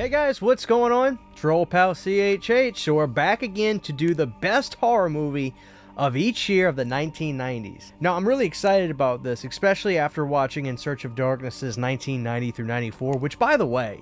Hey guys, what's going on? Troll Pal CHH, so we're back again to do the best horror movie of each year of the 1990s. Now, I'm really excited about this, especially after watching In Search of Darkness's 1990 through 94, which, by the way,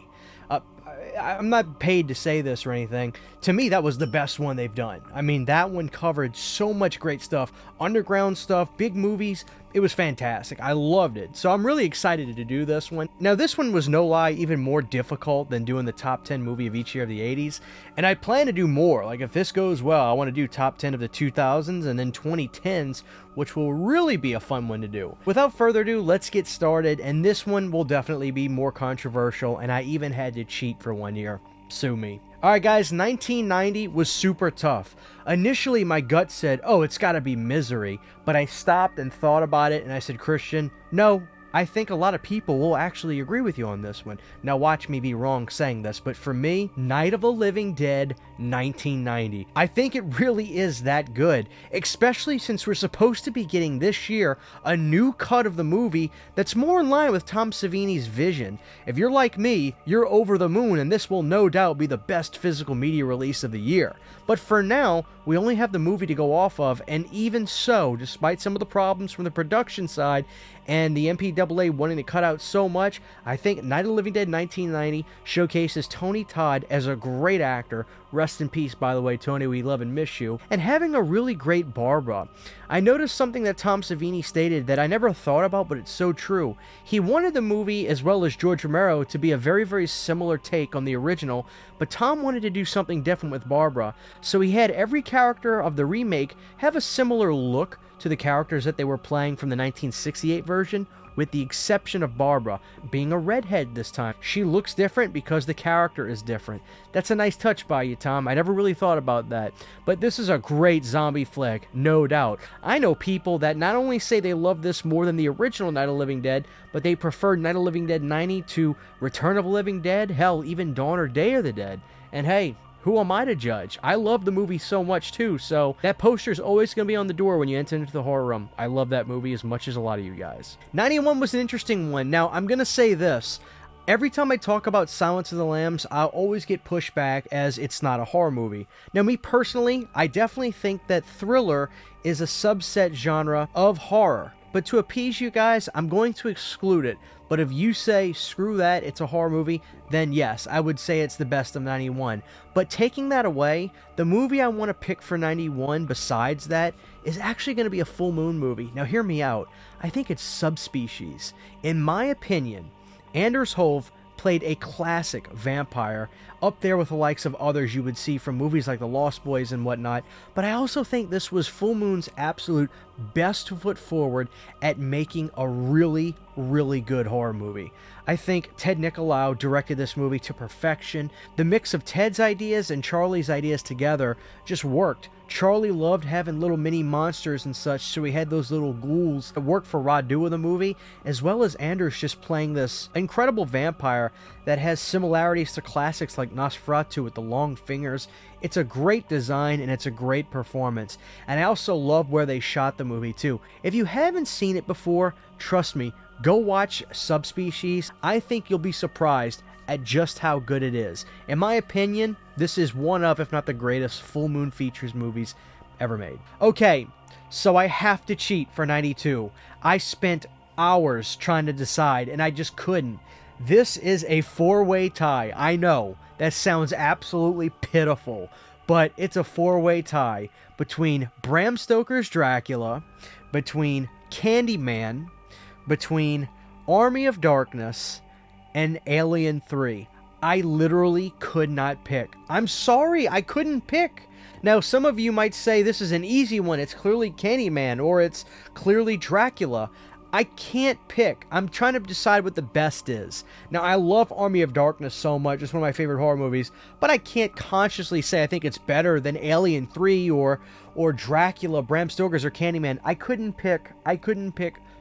I'm not paid to say this or anything. To me, that was the best one they've done. I mean, that one covered so much great stuff. Underground stuff, big movies. It was fantastic. I loved it. So I'm really excited to do this one. Now, this one was no lie even more difficult than doing the top 10 movie of each year of the 80s. And I plan to do more. Like, if this goes well, I want to do top 10 of the 2000s and then 2010s, which will really be a fun one to do. Without further ado, let's get started. And this one will definitely be more controversial. And I even had to cheat for 1 year. Sue me. Alright guys, 1990 was super tough. Initially my gut said, oh, it's gotta be Misery, but I stopped and thought about it and I said, Christian, no, I think a lot of people will actually agree with you on this one. Now watch me be wrong saying this, but for me, Night of the Living Dead 1990. I think it really is that good, especially since we're supposed to be getting this year a new cut of the movie that's more in line with Tom Savini's vision. If you're like me, you're over the moon and this will no doubt be the best physical media release of the year. But for now, we only have the movie to go off of, and even so, despite some of the problems from the production side and the MPAA wanting to cut out so much, I think Night of the Living Dead 1990 showcases Tony Todd as a great actor. Rest in peace, by the way, Tony, we love and miss you. And having a really great Barbara. I noticed something that Tom Savini stated that I never thought about, but it's so true. He wanted the movie, as well as George Romero, to be a very, very similar take on the original, but Tom wanted to do something different with Barbara. So he had every character of the remake have a similar look to the characters that they were playing from the 1968 version, with the exception of Barbara being a redhead this time. She looks different because the character is different. That's a nice touch by you, Tom. I never really thought about that. But this is a great zombie flick, no doubt. I know people that not only say they love this more than the original Night of the Living Dead, but they prefer Night of the Living Dead 90 to Return of the Living Dead, hell, even Dawn or Day of the Dead. And hey, who am I to judge? I love the movie so much too, so that poster is always going to be on the door when you enter into the horror room. I love that movie as much as a lot of you guys. 91 was an interesting one. Now, I'm going to say this. Every time I talk about Silence of the Lambs, I'll always get pushback as it's not a horror movie. Now, me personally, I definitely think that thriller is a subset genre of horror. But to appease you guys, I'm going to exclude it. But if you say, screw that, it's a horror movie, then yes, I would say it's the best of 91. But taking that away, the movie I want to pick for 91 besides that is actually going to be a full moon movie. Now hear me out. I think it's Subspecies. In my opinion, Anders Hove played a classic vampire, up there with the likes of others you would see from movies like The Lost Boys and whatnot, but I also think this was Full Moon's absolute best foot forward at making a really, really good horror movie. I think Ted Nicolau directed this movie to perfection. The mix of Ted's ideas and Charlie's ideas together just worked. Charlie loved having little mini monsters and such, so he had those little ghouls that worked for Radu in the movie, as well as Anders just playing this incredible vampire that has similarities to classics like Nosferatu with the long fingers. It's a great design and it's a great performance. And I also love where they shot the movie too. If you haven't seen it before, trust me, go watch Subspecies. I think you'll be surprised at just how good it is. In my opinion, this is one of, if not the greatest, full moon features movies ever made. Okay, so I have to cheat for 92. I spent hours trying to decide, and I just couldn't. This is a four-way tie. I know, that sounds absolutely pitiful, but it's a four-way tie between Bram Stoker's Dracula, between Candyman, between Army of Darkness, and Alien 3. I literally could not pick. I'm sorry, I couldn't pick. Now, some of you might say this is an easy one. It's clearly Candyman, or it's clearly Dracula. I can't pick. I'm trying to decide what the best is. Now, I love Army of Darkness so much. It's one of my favorite horror movies. But I can't consciously say I think it's better than Alien 3 or Dracula, Bram Stoker's, or Candyman. I couldn't pick.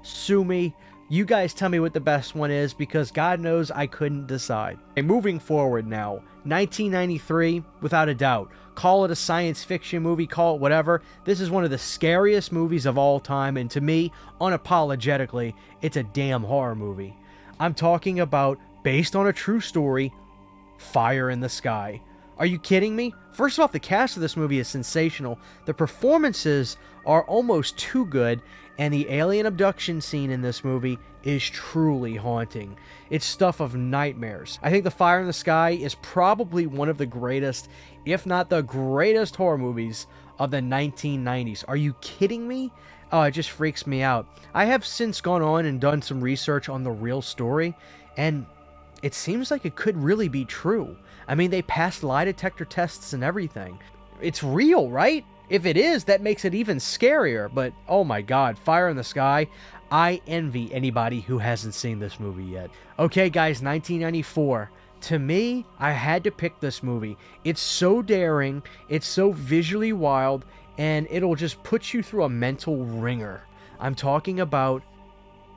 Sue me. You guys tell me what the best one is, because God knows I couldn't decide. Okay, moving forward now, 1993, without a doubt. Call it a science fiction movie, call it whatever. This is one of the scariest movies of all time, and to me, unapologetically, it's a damn horror movie. I'm talking about, based on a true story, Fire in the Sky. Are you kidding me? First off, the cast of this movie is sensational. The performances are almost too good, and the alien abduction scene in this movie is truly haunting. It's stuff of nightmares. I think The Fire in the Sky is probably one of the greatest, if not the greatest horror movies of the 1990s. Are you kidding me? Oh, it just freaks me out. I have since gone on and done some research on the real story, and it seems like it could really be true. I mean, they passed lie detector tests and everything. It's real, right? If it is, that makes it even scarier. But, oh my god, Fire in the Sky. I envy anybody who hasn't seen this movie yet. Okay, guys, 1994. To me, I had to pick this movie. It's so daring, it's so visually wild, and it'll just put you through a mental ringer. I'm talking about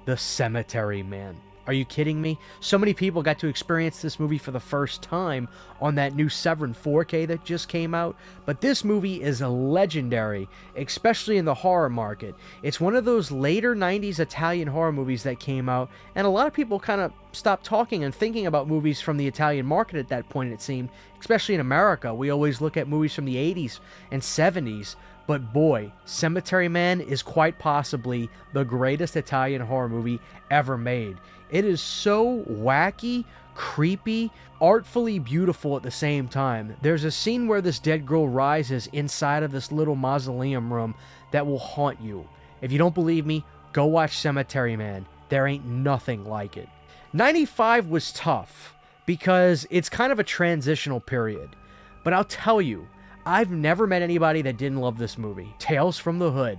The Cemetery Man. Are you kidding me? So many people got to experience this movie for the first time on that new Severin 4K that just came out, but this movie is legendary, especially in the horror market. It's one of those later 90s Italian horror movies that came out, and a lot of people kind of stopped talking and thinking about movies from the Italian market at that point, it seemed, especially in America. We always look at movies from the 80s and 70s, but boy, Cemetery Man is quite possibly the greatest Italian horror movie ever made. It is so wacky, creepy, artfully beautiful at the same time. There's a scene where this dead girl rises inside of this little mausoleum room that will haunt you. If you don't believe me, go watch Cemetery Man. There ain't nothing like it. 95 was tough because it's kind of a transitional period. But I'll tell you, I've never met anybody that didn't love this movie. Tales from the Hood.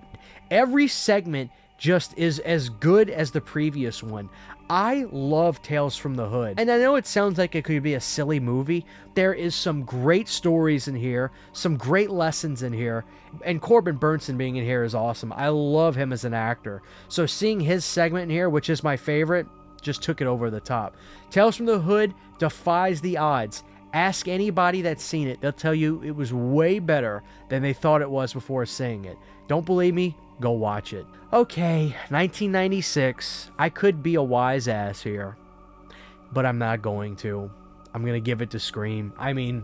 Every segment just is as good as the previous one. I love Tales from the Hood. And I know it sounds like it could be a silly movie. There is some great stories in here, some great lessons in here, and Corbin Burnson being in here is awesome. I love him as an actor. So seeing his segment in here, which is my favorite, just took it over the top. Tales from the Hood defies the odds. Ask anybody that's seen it. They'll tell you it was way better than they thought it was before seeing it. Don't believe me? Go watch it. Okay, 1996. I could be a wise ass here, but I'm not going to. I'm going to give it to Scream. I mean,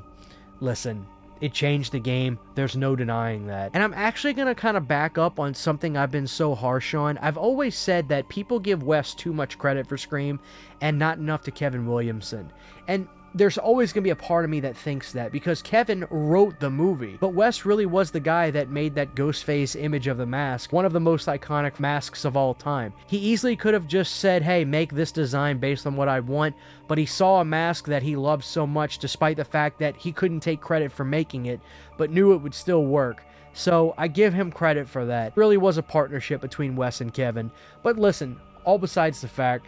listen, it changed the game. There's no denying that. And I'm actually going to kind of back up on something I've been so harsh on. I've always said that people give Wes too much credit for Scream and not enough to Kevin Williamson. And there's always going to be a part of me that thinks that because Kevin wrote the movie, but Wes really was the guy that made that Ghostface image of the mask, one of the most iconic masks of all time. He easily could have just said, hey, make this design based on what I want, but he saw a mask that he loved so much despite the fact that he couldn't take credit for making it, but knew it would still work. So I give him credit for that. It really was a partnership between Wes and Kevin. But listen, all besides the fact,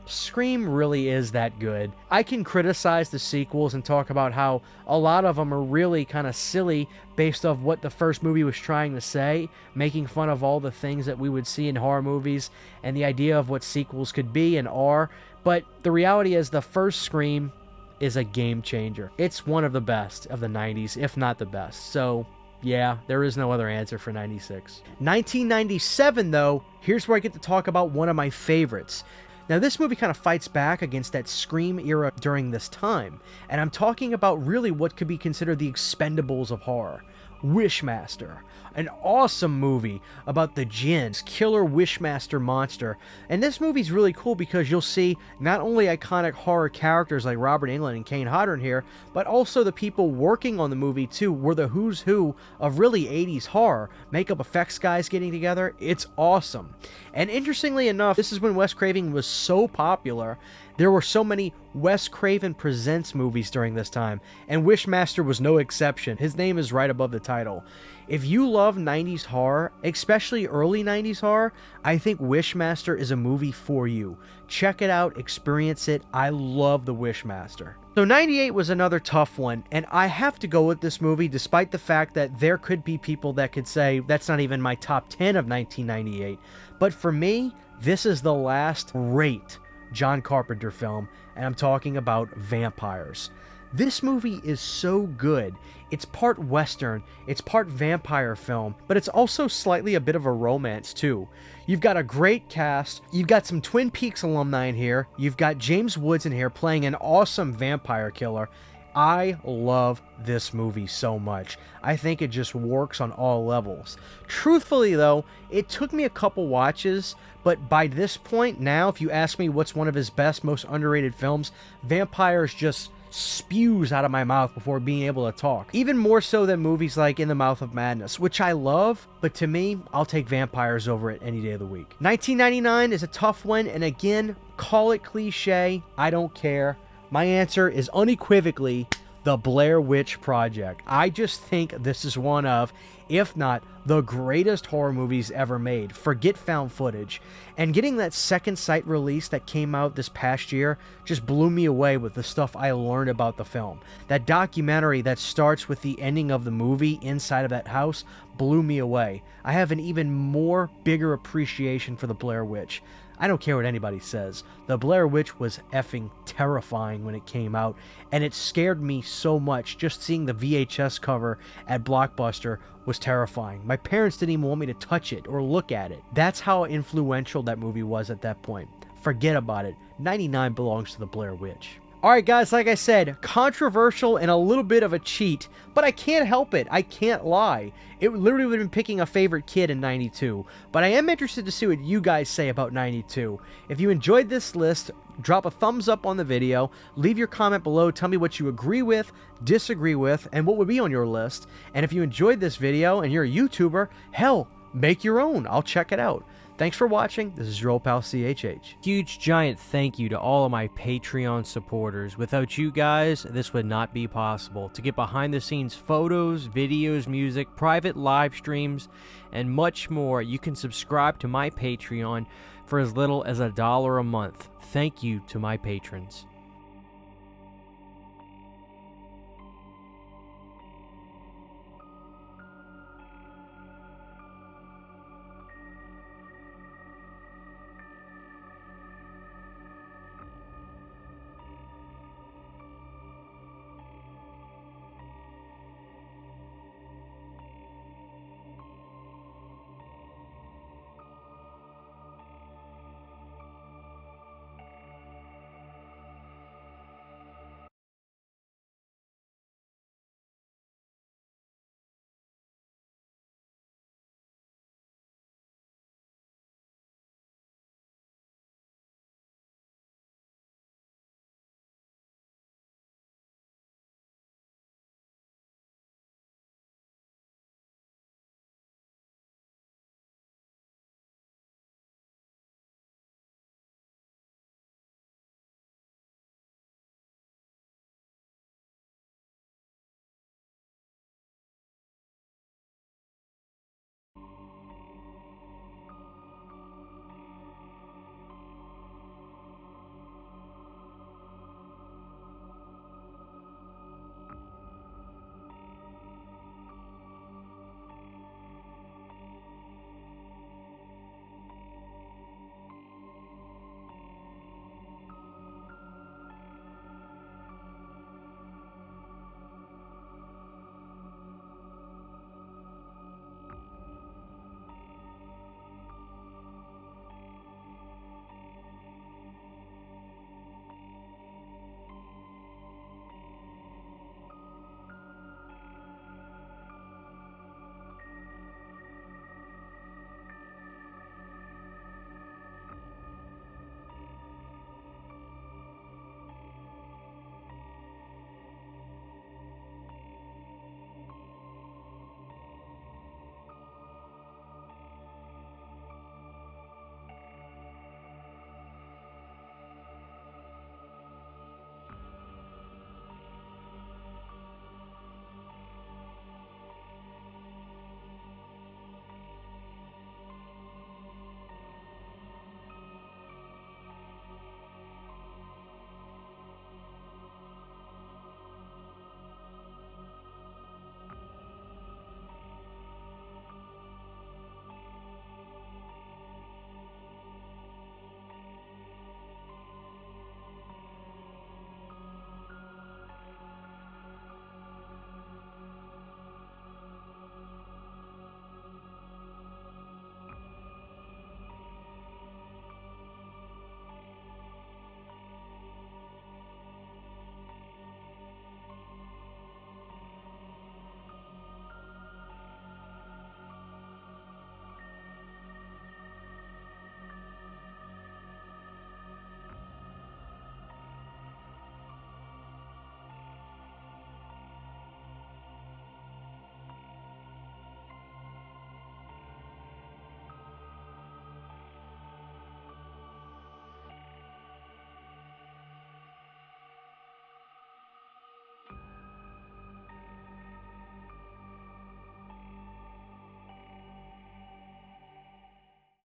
Scream really is that good. I can criticize the sequels and talk about how a lot of them are really kind of silly based off what the first movie was trying to say, making fun of all the things that we would see in horror movies and the idea of what sequels could be and are. But the reality is the first Scream is a game changer. It's one of the best of the 90s, if not the best. So yeah, there is no other answer for 96. 1997 though, here's where I get to talk about one of my favorites. Now, this movie kind of fights back against that Scream era during this time, and I'm talking about really what could be considered the Expendables of horror. Wishmaster, an awesome movie about the Jinns, killer Wishmaster monster. And this movie's really cool because you'll see not only iconic horror characters like Robert Englund and Kane Hodder in here, but also the people working on the movie too were the who's who of really 80s horror. Makeup effects guys getting together, it's awesome. And interestingly enough, this is when Wes Craven was so popular. There were so many Wes Craven Presents movies during this time, and Wishmaster was no exception. His name is right above the title. If you love 90s horror, especially early 90s horror, I think Wishmaster is a movie for you. Check it out, experience it. I love the Wishmaster. So 98 was another tough one, and I have to go with this movie despite the fact that there could be people that could say that's not even my top 10 of 1998. But for me, this is the last great John Carpenter film, and I'm talking about Vampires. This movie is so good. It's part Western, it's part vampire film, but it's also slightly a bit of a romance too. You've got a great cast, you've got some Twin Peaks alumni in here, you've got James Woods in here playing an awesome vampire killer, I love this movie so much. I think it just works on all levels. Truthfully though, it took me a couple watches, but by this point now, if you ask me what's one of his best, most underrated films, Vampires just spews out of my mouth before being able to talk. Even more so than movies like In the Mouth of Madness, which I love, but to me, I'll take Vampires over it any day of the week. 1999 is a tough one, and again, call it cliche, I don't care. My answer is unequivocally The Blair Witch Project. I just think this is one of, if not the greatest horror movies ever made. Forget found footage. And getting that second sight release that came out this past year just blew me away with the stuff I learned about the film. That documentary that starts with the ending of the movie inside of that house blew me away. I have an even more bigger appreciation for the Blair Witch. I don't care what anybody says. The Blair Witch was effing terrifying when it came out, and it scared me so much. Just seeing the VHS cover at Blockbuster was terrifying. My parents didn't even want me to touch it or look at it. That's how influential that movie was at that point. Forget about it. 99 belongs to the Blair Witch. Alright guys, like I said, controversial and a little bit of a cheat, but I can't help it. I can't lie. It literally would have been picking a favorite kid in 92, but I am interested to see what you guys say about 92. If you enjoyed this list, drop a thumbs up on the video, leave your comment below, tell me what you agree with, disagree with, and what would be on your list. And if you enjoyed this video and you're a YouTuber, hell, make your own. I'll check it out. Thanks for watching. This is your old pal CHH. Huge giant thank you to all of my Patreon supporters. Without you guys, this would not be possible. To get behind the scenes photos, videos, music, private live streams, and much more, you can subscribe to my Patreon for as little as $1 a month. Thank you to my patrons.